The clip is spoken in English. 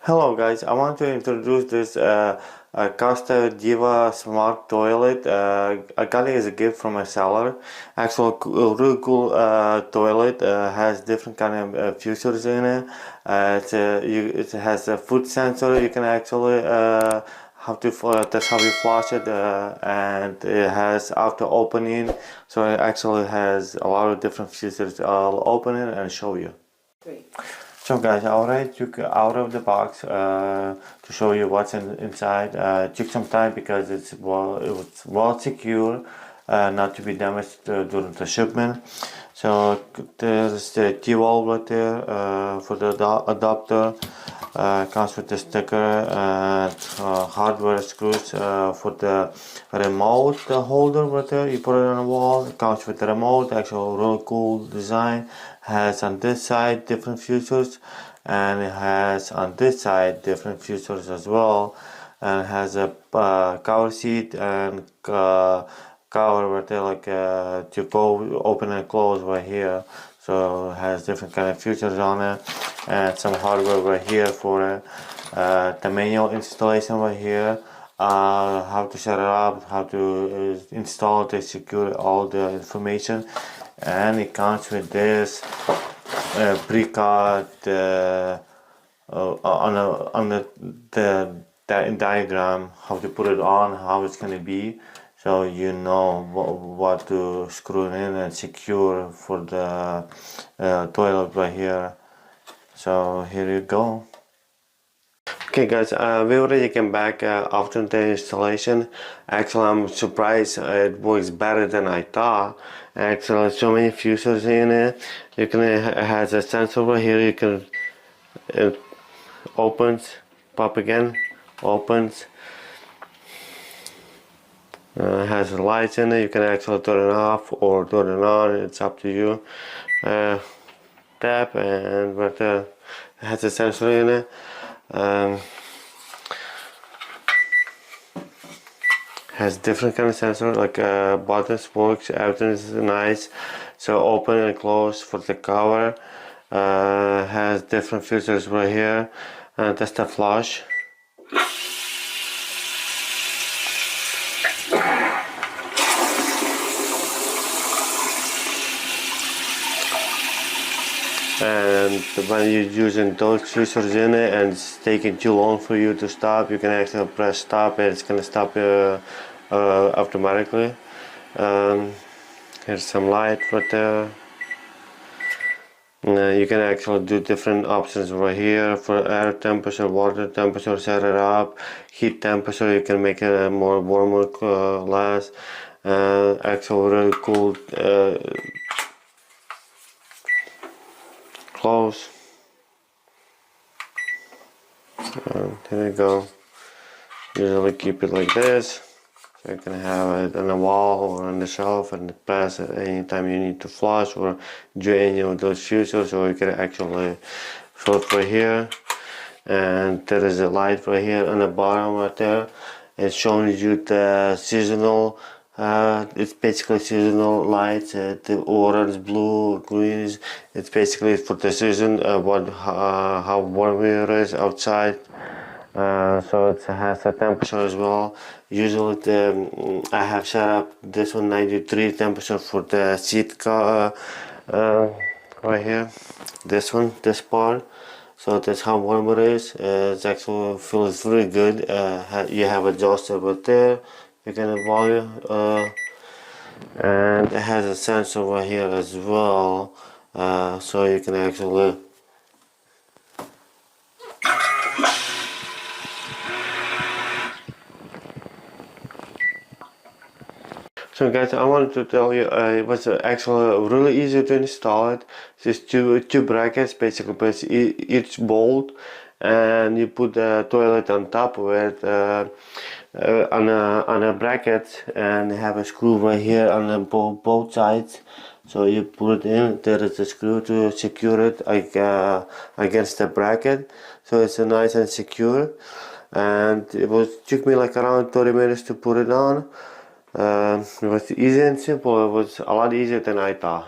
Hello guys, I want to introduce this Casta Diva Smart Toilet. I got it as a gift from a seller. Actually, really cool toilet. Has different kind of features in it. It has a foot sensor. You can actually that's how you flush it, and it has auto opening. So it actually has a lot of different features. I'll open it and show you. Great. So guys, I already took it out of the box to show you what's inside. It took some time because it was well secure, not to be damaged during the shipment. So there's the T-wall right there for the adapter. Comes with the sticker and hardware screws for the remote holder right there. You put it on the wall. It comes with the remote. Actually, really cool design. Has on this side different features, and it has on this side different features as well. And has a cover seat and cover right there, like to go open and close right here. So it has different kind of features on it, and some hardware right here for it. The manual installation right here. How to set it up, how to install it, to secure all the information. And it comes with this pre-cut on the diagram, how to put it on, how it's going to be, so you know what to screw in and secure for the toilet right here. So here you go. Okay guys, we already came back after the installation. Actually, I'm surprised it works better than I thought. Actually, so many features in it. You can it has a sensor over here. You can it opens, pop again, opens. Has lights in it. You can actually turn it off or turn it on. It's up to you. Tap and right there, it has a sensor in it. Has different kind of sensor, like buttons works, everything is nice. So open and close for the cover. Has different features right here, and that's the flush. And when you're using those features in it and it's taking too long for you to stop, you can actually press stop and it's going to stop automatically. Here's some light right there. You can actually do different options right here for air temperature, water temperature, set it up, heat temperature. You can make it more warmer, less. Actually, really cool. Close. Here we go. Usually keep it like this. So you can have it on the wall or on the shelf and press it anytime you need to flush or do any of those features, or you can actually flip right here. And there is a light right here on the bottom right there. It's showing you the seasonal. It's basically seasonal lights. The orange, blue, green. It's basically for the season. How warm it is outside. So it has a temperature as well. Usually I have set up this one 93 temperature for the seat right here. This part. So that's how warm it is. It actually feels very good. You have adjuster right there. You can volume, and it has a sensor right here as well. So you can actually So guys, I wanted to tell you it was actually really easy to install it. It's just two brackets, basically press each bolt, and you put the toilet on top of it on a bracket, and have a screw right here on the both sides. So you put it in, there is a screw to secure it against the bracket, so it's nice and secure. And it took me like around 30 minutes to put it on. It was easy and simple. It was a lot easier than I thought.